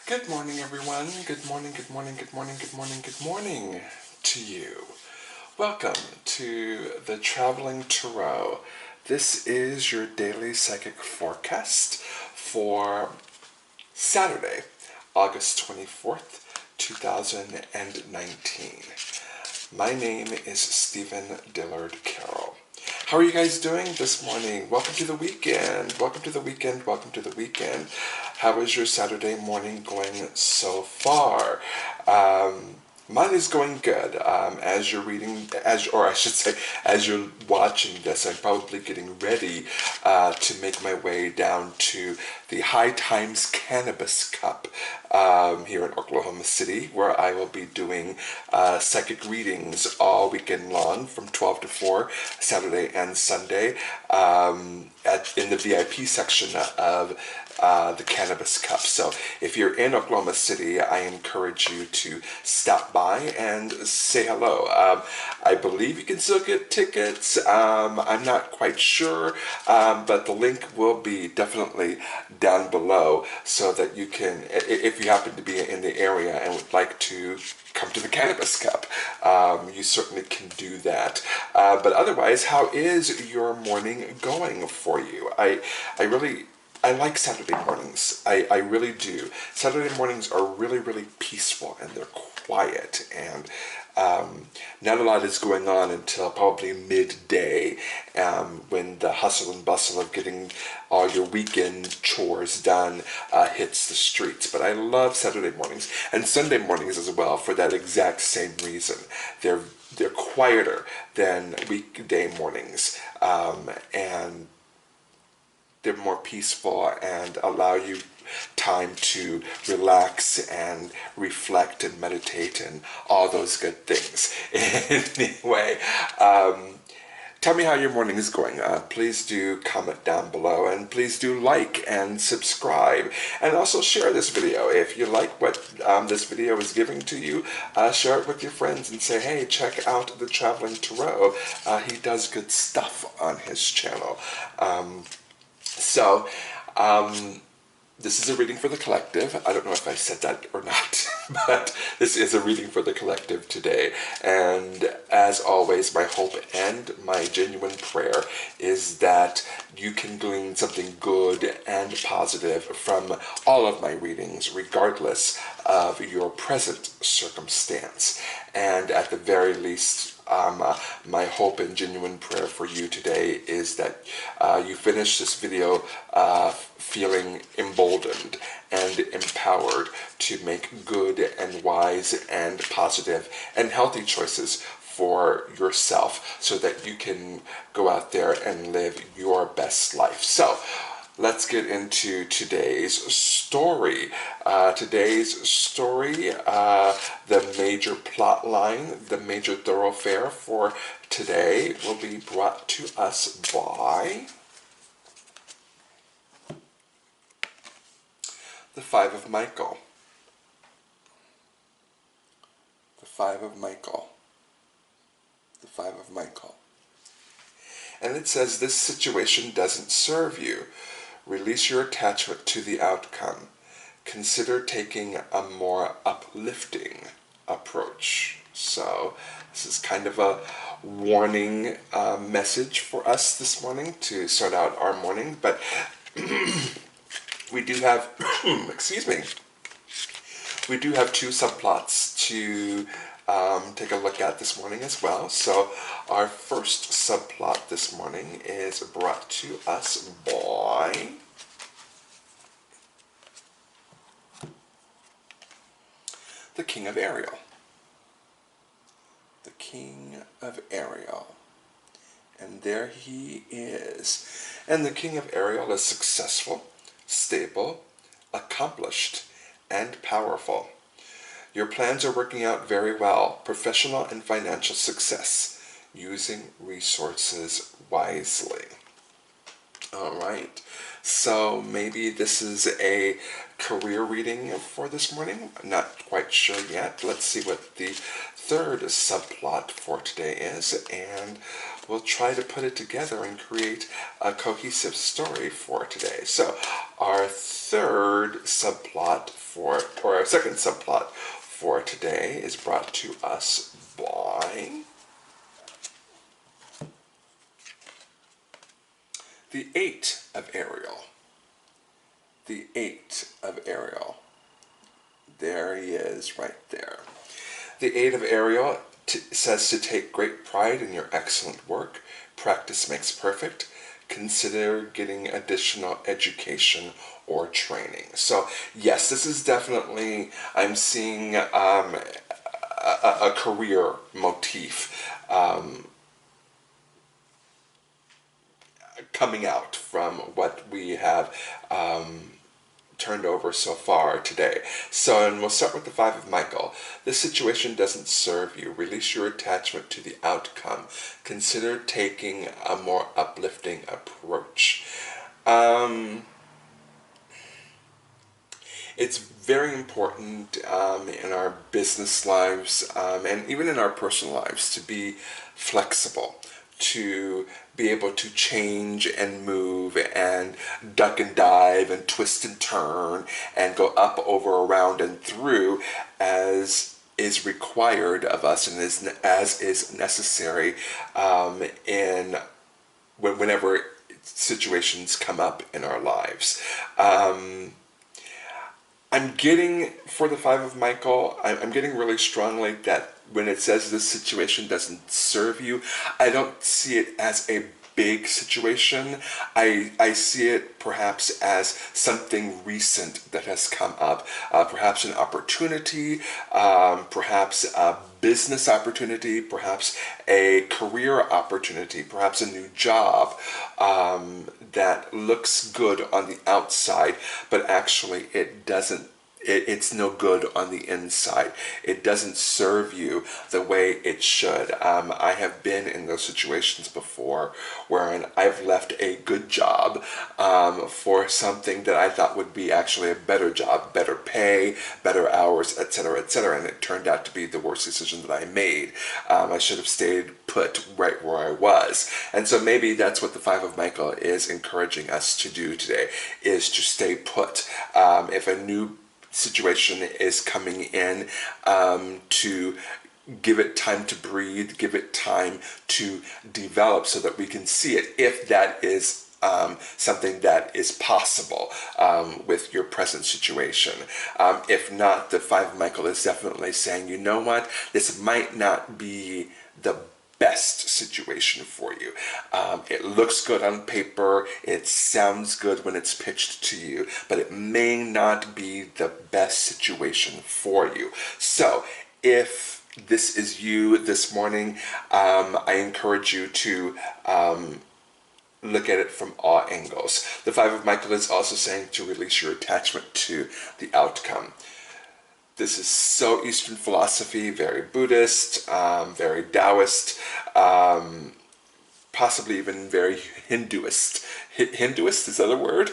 Good morning, everyone. Good morning, good morning, good morning, good morning, good morning to you. Welcome to the Traveling Tarot. This is your daily psychic forecast for Saturday, August 24th, 2019. My name is Stephen Dillard Carroll. How are you guys doing this morning? Welcome to the weekend. Welcome to the weekend. Welcome to the weekend. How is your Saturday morning going so far? Mine is going good. As you're reading, or I should say, as you're watching this, I'm probably getting ready to make my way down to the High Times Cannabis Cup here in Oklahoma City, where I will be doing psychic readings all weekend long from 12 to 4, Saturday and Sunday, in the VIP section of the Cannabis Cup. So if you're in Oklahoma City, I encourage you to stop by and say hello. I believe you can still get tickets. I'm not quite sure, but the link will be definitely down below so that you can, if you happen to be in the area and would like to come to the Cannabis Cup, you certainly can do that. But otherwise, how is your morning going for you? I like Saturday mornings. I really do. Saturday mornings are really, really peaceful and they're quiet, and not a lot is going on until probably midday, when the hustle and bustle of getting all your weekend chores done hits the streets. But I love Saturday mornings and Sunday mornings as well for that exact same reason. They're quieter than weekday mornings, and they're more peaceful and allow you time to relax and reflect and meditate and all those good things. Anyway, tell me how your morning is going. Please do comment down below, and please do like and subscribe, and also share this video. If you like what this video is giving to you, share it with your friends and say, hey, check out the Traveling Tarot. He does good stuff on his channel. So, this is a reading for the collective. I don't know if I said that or not, but this is a reading for the collective today. And as always, my hope and my genuine prayer is that you can glean something good and positive from all of my readings, regardless of your present circumstance. And at the very least, my hope and genuine prayer for you today is that you finish this video feeling emboldened and empowered to make good and wise and positive and healthy choices for yourself so that you can go out there and live your best life. So, let's get into today's story. The major plot line, the major thoroughfare for today will be brought to us by the Five of Michael. The Five of Michael. The Five of Michael. And it says, this situation doesn't serve you. Release your attachment to the outcome. Consider taking a more uplifting approach. So this is kind of a warning message for us this morning to start out our morning. But we do have, excuse me, we do have two subplots to take a look at this morning as well. So our first subplot this morning is brought to us by the King of Ariel. The King of Ariel. And there he is. And the King of Ariel is successful, stable, accomplished, and powerful. Your plans are working out very well. Professional and financial success. Using resources wisely. All right. So maybe this is a career reading for this morning. I'm not quite sure yet. Let's see what the third subplot for today is, and we'll try to put it together and create a cohesive story for today. So our second subplot for today is brought to us by the 8 of Ariel. The 8 of Ariel. There he is right there. The 8 of Ariel says to take great pride in your excellent work. Practice makes perfect. Consider getting additional education or training. So yes, this is definitely, I'm seeing a career motif coming out from what we have turned over so far today. So, and we'll start with the 5 of Michael. This situation doesn't serve you. Release your attachment to the outcome. Consider taking a more uplifting approach. It's very important in our business lives and even in our personal lives to be flexible, to be able to change and move and duck and dive and twist and turn and go up, over, around, and through as is required of us and as is necessary in whenever situations come up in our lives. I'm getting, for the 5 of Michael, I'm getting really strongly that when it says this situation doesn't serve you, I don't see it as a big situation. I see it perhaps as something recent that has come up, perhaps an opportunity, perhaps a business opportunity, perhaps a career opportunity, perhaps a new job that looks good on the outside, but actually it doesn't. It's no good on the inside. It doesn't serve you the way it should. I have been in those situations before wherein I've left a good job for something that I thought would be actually a better job, better pay, better hours, etc., etc., and it turned out to be the worst decision that I made. I should have stayed put right where I was. And so maybe that's what the 5 of Michael is encouraging us to do today, is to stay put. If a new situation is coming in, to give it time to breathe, give it time to develop so that we can see it, if that is something that is possible with your present situation. If not, the 5 of Michael is definitely saying, you know what, this might not be the best situation for you. It looks good on paper, it sounds good when it's pitched to you, but it may not be the best situation for you. So if this is you this morning, I encourage you to look at it from all angles. The 5 of Michael is also saying to release your attachment to the outcome. This is so Eastern philosophy, very Buddhist, very Taoist, possibly even very Hinduist. Hinduist, is that a word?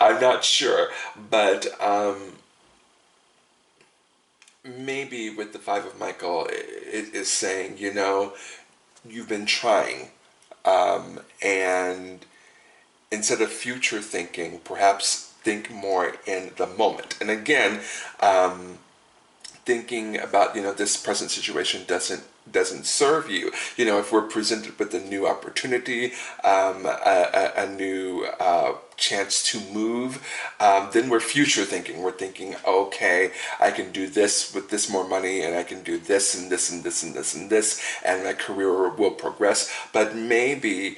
I'm not sure, but maybe with the 5 of Michael, it is saying, you know, you've been trying, and instead of future thinking, perhaps think more in the moment. And again, thinking about, you know, this present situation doesn't serve you. You know, if we're presented with a new opportunity, a new chance to move, then we're future thinking. We're thinking, okay, I can do this with this more money, and I can do this and this and this and this and this, and my career will progress. But maybe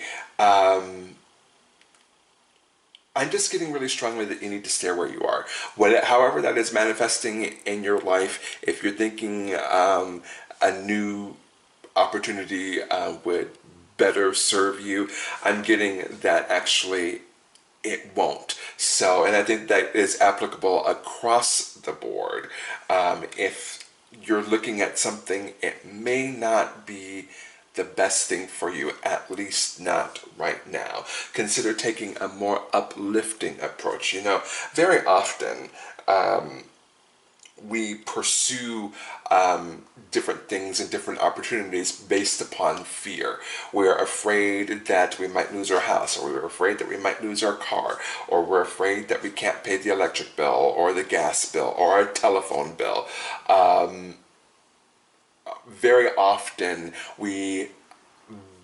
I'm just getting really strongly that you need to stay where you are. However that is manifesting in your life, if you're thinking a new opportunity would better serve you, I'm getting that actually it won't. So, and I think that is applicable across the board. If you're looking at something, it may not be the best thing for you, at least not right now. Consider taking a more uplifting approach. You know, very often we pursue different things and different opportunities based upon fear. We're afraid that we might lose our house, or we're afraid that we might lose our car, or we're afraid that we can't pay the electric bill, or the gas bill, or our telephone bill. Very often we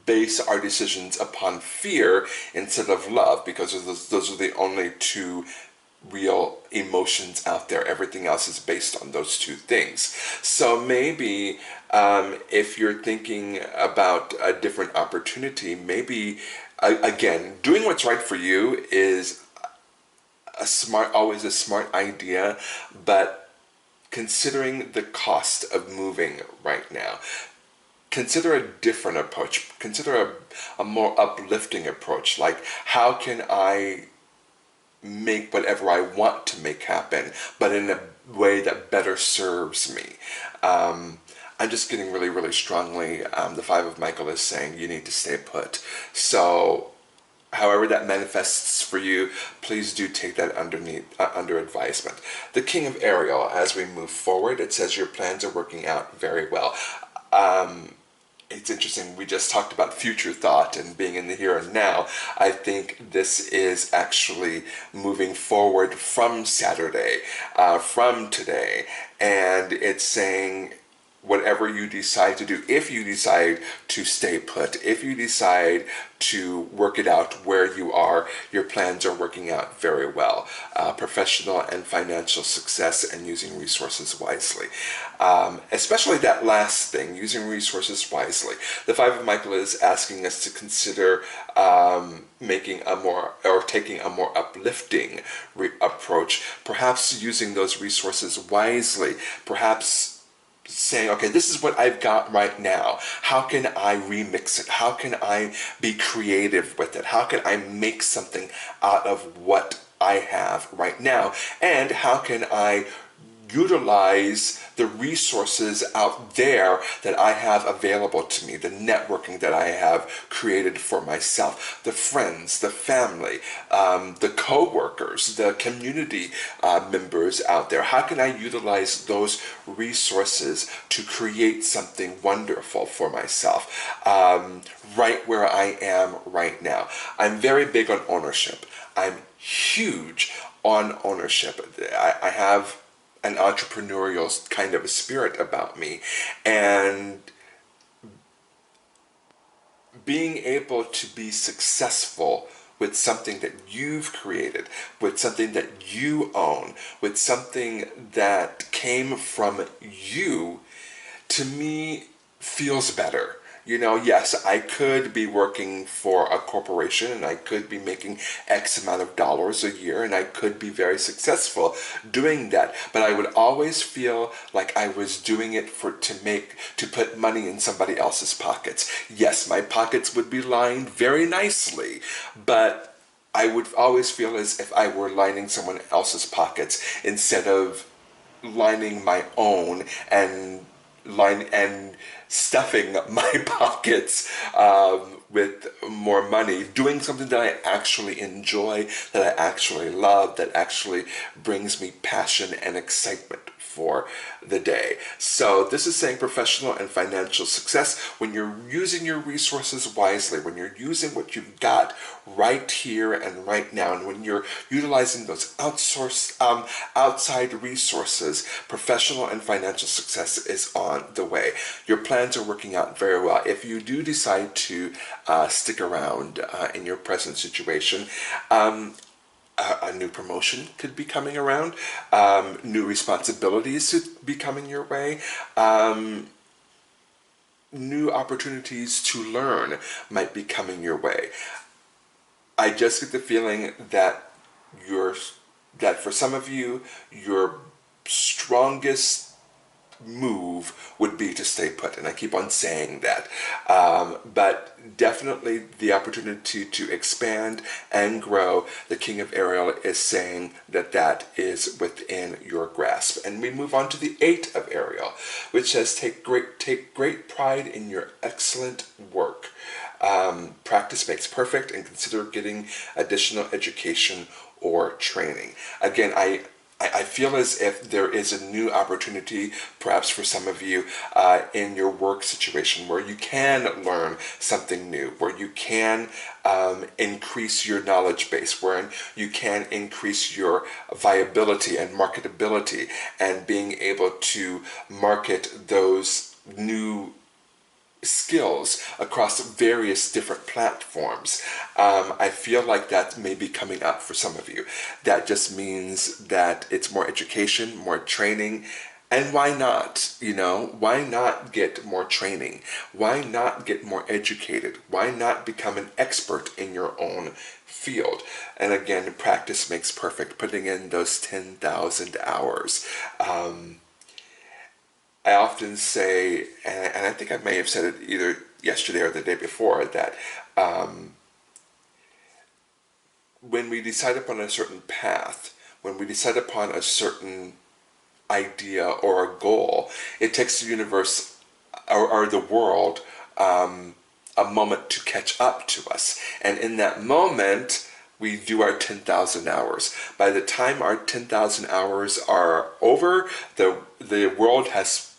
base our decisions upon fear instead of love, because those are the only two real emotions out there. Everything else is based on those two things. So maybe if you're thinking about a different opportunity, maybe again, doing what's right for you is always a smart idea, but considering the cost of moving right now, consider a different approach. Consider a more uplifting approach. Like, how can I make whatever I want to make happen, but in a way that better serves me? I'm just getting really, really strongly, the Five of Michael is saying you need to stay put. So however that manifests for you, please do take that under advisement. The King of Ariel, as we move forward, it says your plans are working out very well. It's interesting, we just talked about future thought and being in the here and now. I think this is actually moving forward from Saturday, from today, and it's saying whatever you decide to do, if you decide to stay put, if you decide to work it out where you are, your plans are working out very well. Professional and financial success and using resources wisely. Especially that last thing, using resources wisely. The Five of Michael is asking us to consider taking a more uplifting approach, perhaps using those resources wisely, perhaps saying, okay, this is what I've got right now. How can I remix it? How can I be creative with it? How can I make something out of what I have right now? And how can I utilize the resources out there that I have available to me, the networking that I have created for myself, the friends, the family, the co-workers, the community members out there. How can I utilize those resources to create something wonderful for myself right where I am right now? I'm very big on ownership. I'm huge on ownership. I have an entrepreneurial kind of a spirit about me, and being able to be successful with something that you've created, with something that you own, with something that came from you, to me feels better. You know, yes, I could be working for a corporation and I could be making X amount of dollars a year and I could be very successful doing that. But I would always feel like I was doing it to put money in somebody else's pockets. Yes, my pockets would be lined very nicely, but I would always feel as if I were lining someone else's pockets instead of lining my own and stuffing my pockets with more money, doing something that I actually enjoy, that I actually love, that actually brings me passion and excitement for the day. So this is saying professional and financial success when you're using your resources wisely, when you're using what you've got right here and right now, and when you're utilizing those outside resources. Professional and financial success is on the way. Your plans are working out very well. If you do decide to stick around in your present situation, a new promotion could be coming around, new responsibilities could be coming your way, new opportunities to learn might be coming your way. I just get the feeling that that for some of you, your strongest move would be to stay put, and I keep on saying that. But definitely the opportunity to expand and grow, the King of Ariel is saying that is within your grasp. And we move on to the Eight of Ariel, which says take great pride in your excellent work. Practice makes perfect, and consider getting additional education or training. Again, I feel as if there is a new opportunity, perhaps for some of you, in your work situation where you can learn something new, where you can increase your knowledge base, where you can increase your viability and marketability, and being able to market those new skills across various different platforms. I feel like that may be coming up for some of you. That just means that it's more education, more training, and why not? You know, why not get more training? Why not get more educated? Why not become an expert in your own field? And again, practice makes perfect, putting in those 10,000 hours. I often say, and I think I may have said it either yesterday or the day before, that when we decide upon a certain path, when we decide upon a certain idea or a goal, it takes the universe or the world a moment to catch up to us. And in that moment, we do our 10,000 hours. By the time our 10,000 hours are over, the world has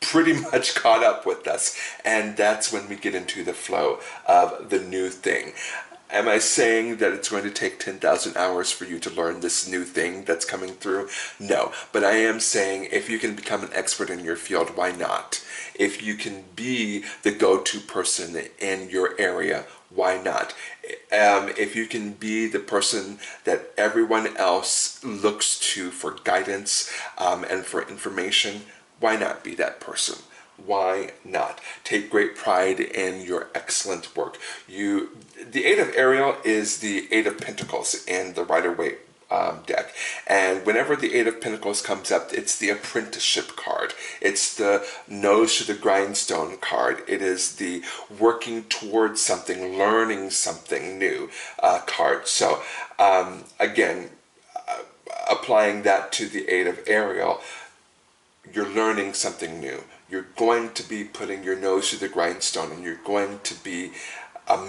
pretty much caught up with us, and that's when we get into the flow of the new thing. Am I saying that it's going to take 10,000 hours for you to learn this new thing that's coming through? No, but I am saying if you can become an expert in your field, why not? If you can be the go-to person in your area, why not? If you can be the person that everyone else looks to for guidance and for information, why not be that person? Why not? Take great pride in your excellent work. The Eight of Ariel is the Eight of Pentacles in the Rider-Waite deck. And whenever the Eight of Pentacles comes up, it's the apprenticeship card. It's the nose to the grindstone card. It is the working towards something, learning something new card. So again, applying that to the Eight of Ariel, you're learning something new. You're going to be putting your nose to the grindstone, and you're going to be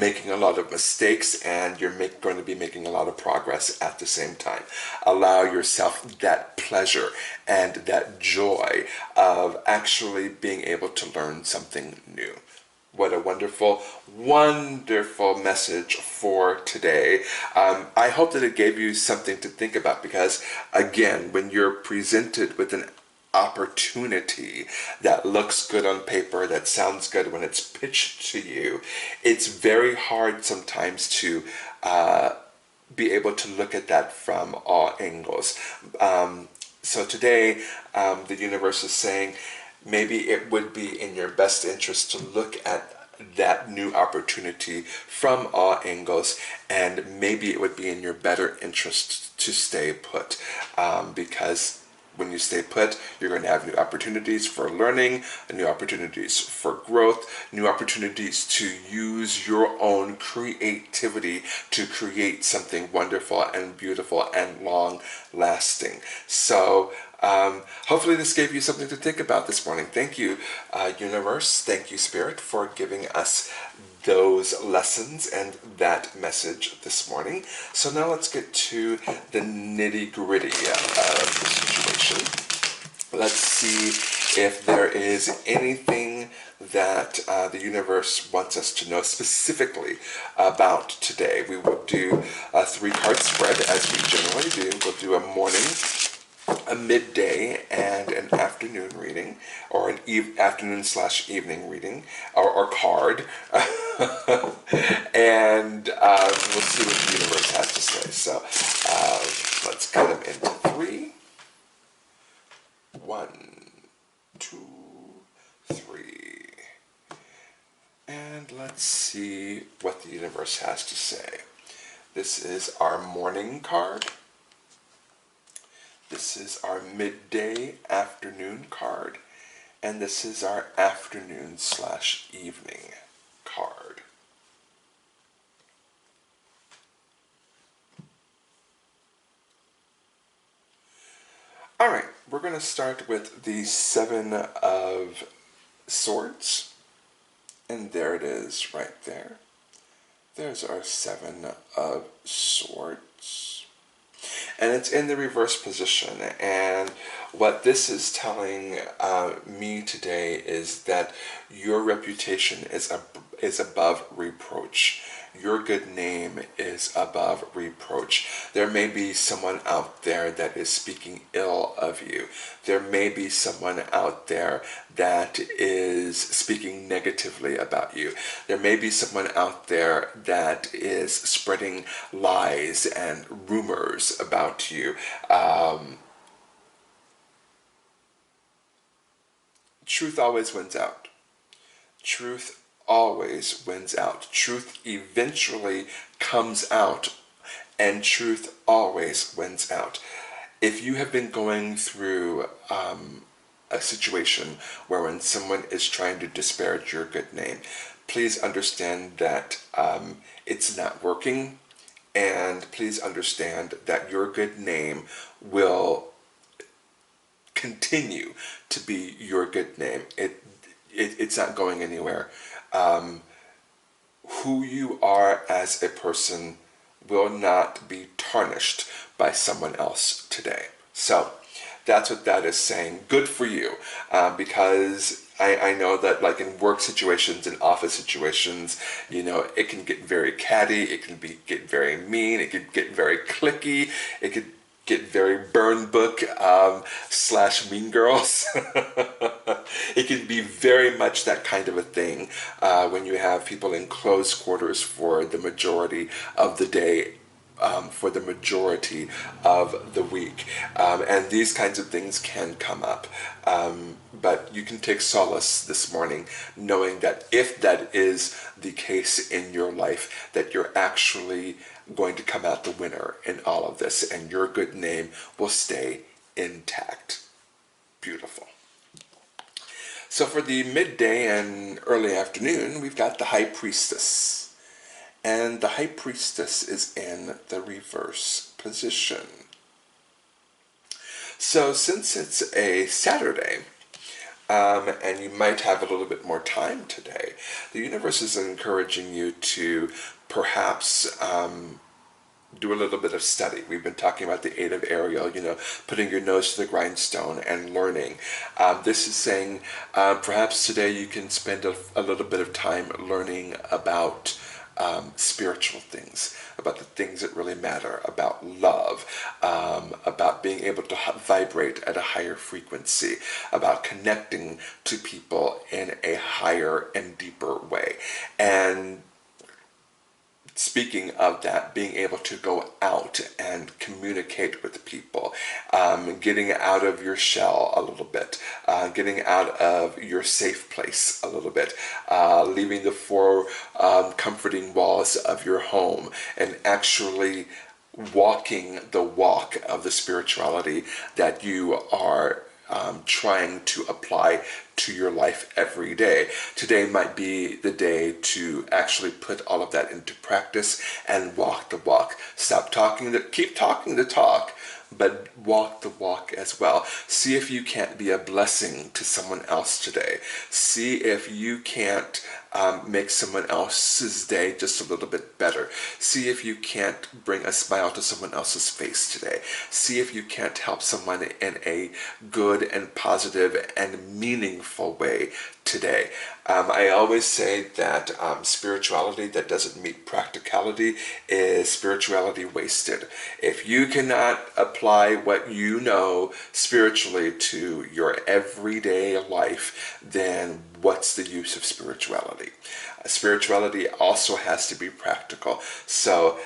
making a lot of mistakes, and you're going to be making a lot of progress at the same time. Allow yourself that pleasure and that joy of actually being able to learn something new. What a wonderful, wonderful message for today. I hope that it gave you something to think about, because again, when you're presented with an opportunity that looks good on paper, that sounds good when it's pitched to you, it's very hard sometimes to be able to look at that from all angles. So today, the universe is saying maybe it would be in your best interest to look at that new opportunity from all angles, and maybe it would be in your better interest to stay put, because when you stay put, you're going to have new opportunities for learning, new opportunities for growth, new opportunities to use your own creativity to create something wonderful and beautiful and long-lasting. So hopefully this gave you something to think about this morning. Thank you, universe. Thank you, Spirit, for giving us those lessons and that message this morning. So now let's get to the nitty-gritty of the situation. Let's see if there is anything that the universe wants us to know specifically about today. We will do a 3-card spread, as we generally do. We'll do a morning, a midday, and an afternoon reading, or an afternoon/evening reading, or card. And we'll see what the universe has to say. So let's cut them into 3. 1, 2, 3. And let's see what the universe has to say. This is our morning card. This is our midday afternoon card. And this is our afternoon/evening card. All right, we're going to start with the 7 of Swords. And there it is right there. There's our 7 of Swords. and it's in the reverse position. And what this is telling me today is that your reputation is above reproach. Your good name is above reproach. There may be someone out there that is speaking ill of you. There may be someone out there that is speaking negatively about you. There may be someone out there that is spreading lies and rumors about you. Truth always wins out. Truth always wins out. Truth eventually comes out, and truth always wins out. If you have been going through a situation where when someone is trying to disparage your good name, please understand that it's not working, and please understand that your good name will continue to be your good name. It's not going anywhere. Who you are as a person will not be tarnished by someone else today. So that's what that is saying. Good for you, because I know that like in work situations and office situations, it can get very catty, it can get very mean, it can get very cliquey, it could get very burn book / mean girls. It can be very much that kind of a thing when you have people in close quarters for the majority of the day, for the majority of the week. And these kinds of things can come up. But you can take solace this morning knowing that if that is the case in your life, that you're actually going to come out the winner in all of this, and your good name will stay intact. Beautiful. So for the midday and early afternoon, we've got the High Priestess. And the High Priestess is in the reverse position. So since it's a Saturday, and you might have a little bit more time today, the universe is encouraging you to perhaps do a little bit of study. We've been talking about the 8 of Ariel, putting your nose to the grindstone and learning. This is saying perhaps today you can spend a little bit of time learning about spiritual things, about the things that really matter, about love, about being able to vibrate at a higher frequency, about connecting to people in a higher and deeper way. And speaking of that, being able to go out and communicate with people, getting out of your shell a little bit, getting out of your safe place a little bit, leaving the four comforting walls of your home, and actually walking the walk of the spirituality that you are trying to apply to your life every day. Today might be the day to actually put all of that into practice and walk the walk. Keep talking the talk, but walk the walk as well. See if you can't be a blessing to someone else today. See if you can't make someone else's day just a little bit better. See if you can't bring a smile to someone else's face today. See if you can't help someone in a good and positive and meaningful way today. I always say that spirituality that doesn't meet practicality is spirituality wasted. If you cannot apply what you know spiritually to your everyday life, then what's the use of spirituality? Spirituality also has to be practical. So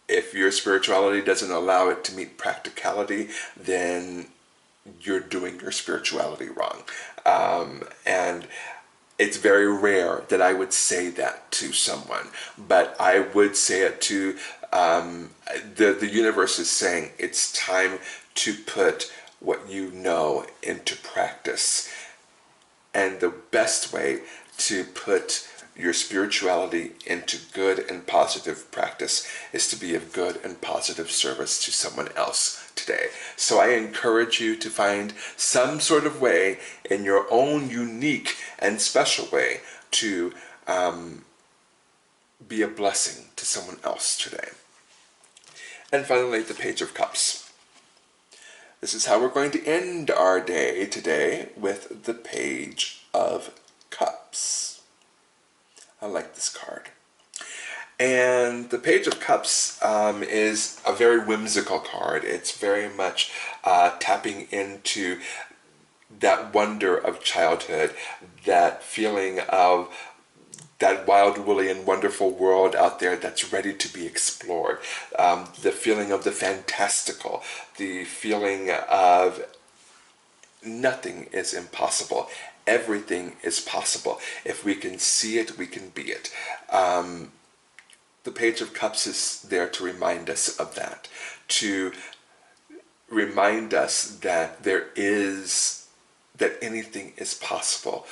if your spirituality doesn't allow it to meet practicality, then you're doing your spirituality wrong. And it's very rare that I would say that to someone, but I would say it to the universe is saying it's time to put what you know into practice. And the best way to put your spirituality into good and positive practice is to be of good and positive service to someone else today. So I encourage you to find some sort of way in your own unique and special way to be a blessing to someone else today. And finally, the Page of Cups. This is how we're going to end our day today, with the Page of Cups. I like this card. And the Page of Cups is a very whimsical card. It's very much tapping into that wonder of childhood, that feeling of that wild, woolly, and wonderful world out there that's ready to be explored. The feeling of the fantastical, the feeling of nothing is impossible. Everything is possible. If we can see it, we can be it. The Page of Cups is there to remind us of that, to remind us that that anything is possible.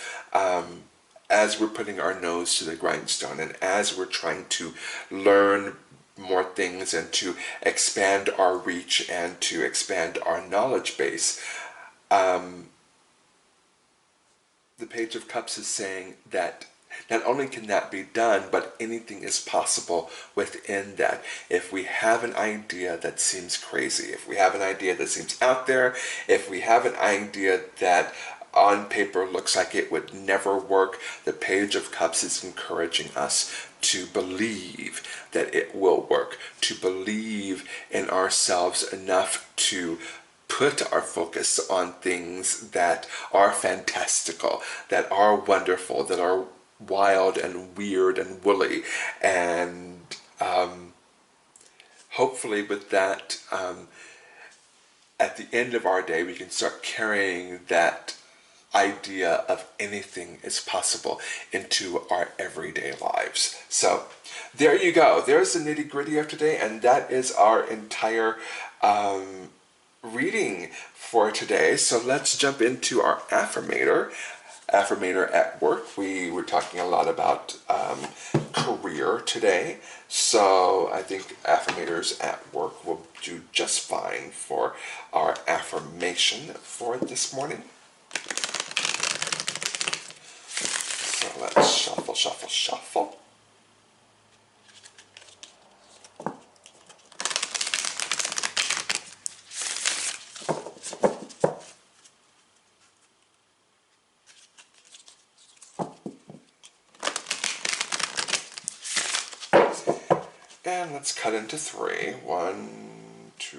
As we're putting our nose to the grindstone, and as we're trying to learn more things and to expand our reach and to expand our knowledge base, the Page of Cups is saying that not only can that be done, but anything is possible within that. If we have an idea that seems crazy, if we have an idea that seems out there, if we have an idea that on paper looks like it would never work, the Page of Cups is encouraging us to believe that it will work, to believe in ourselves enough to put our focus on things that are fantastical, that are wonderful, that are wild and weird and woolly. And hopefully with that, at the end of our day, we can start carrying that idea of anything is possible into our everyday lives. So there you go. There's the nitty gritty of today, and that is our entire reading for today. So let's jump into our affirmator. Affirmator at work. We were talking a lot about career today, so I think affirmators at work will do just fine for our affirmation for this morning. So let's shuffle, shuffle, shuffle. And let's cut into three. 1, 2,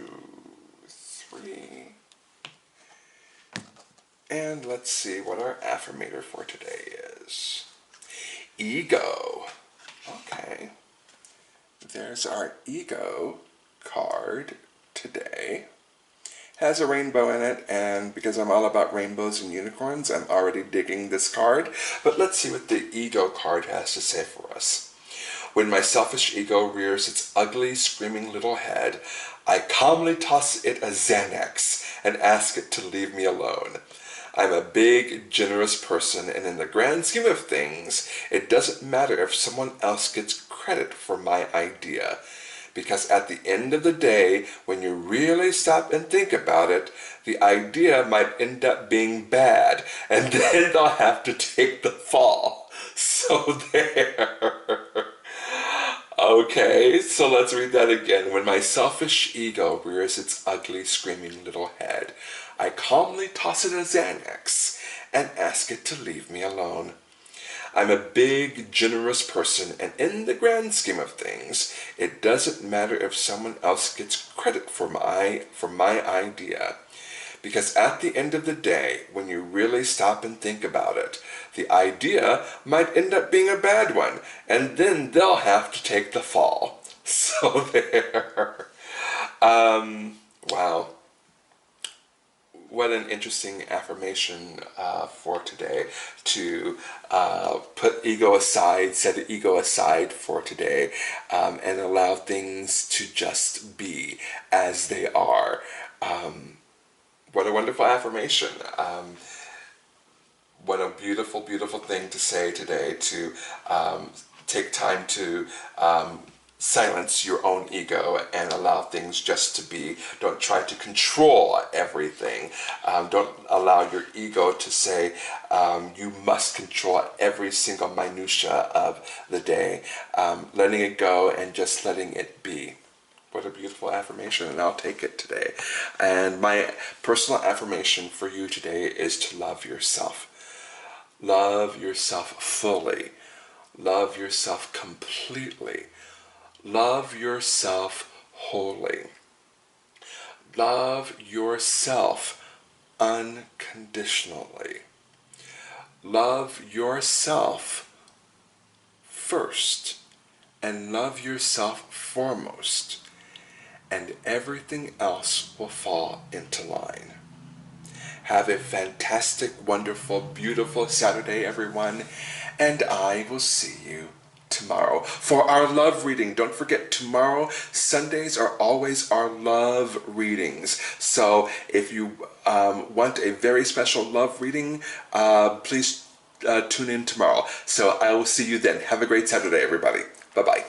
3. And let's see what our affirmator for today is. Ego. Okay. There's our ego card today. Has a rainbow in it, and because I'm all about rainbows and unicorns, I'm already digging this card. But let's see what the ego card has to say for us. When my selfish ego rears its ugly, screaming little head, I calmly toss it a Xanax and ask it to leave me alone. I'm a big, generous person, and in the grand scheme of things, it doesn't matter if someone else gets credit for my idea. Because at the end of the day, when you really stop and think about it, the idea might end up being bad, and then they'll have to take the fall. So there. Okay, so let's read that again. When my selfish ego rears its ugly, screaming little head, I calmly toss it a Xanax and ask it to leave me alone. I'm a big, generous person, and in the grand scheme of things, it doesn't matter if someone else gets credit for my idea. Because at the end of the day, when you really stop and think about it, the idea might end up being a bad one, and then they'll have to take the fall. So there. Wow. What an interesting affirmation for today, to put ego aside, set ego aside for today, and allow things to just be as they are. What a wonderful affirmation. What a beautiful, beautiful thing to say today, to take time to silence your own ego and allow things just to be. Don't try to control everything. Don't allow your ego to say you must control every single minutia of the day. Letting it go and just letting it be. What a beautiful affirmation, and I'll take it today. And my personal affirmation for you today is to love yourself. Love yourself fully. Love yourself completely. Love yourself wholly. Love yourself unconditionally. Love yourself first, and love yourself foremost, and everything else will fall into line. Have a fantastic, wonderful, beautiful Saturday, everyone, and I will see you tomorrow for our love reading. Don't forget, tomorrow, Sundays are always our love readings. So if you want a very special love reading, please tune in tomorrow. So I will see you then. Have a great Saturday, everybody. Bye-bye.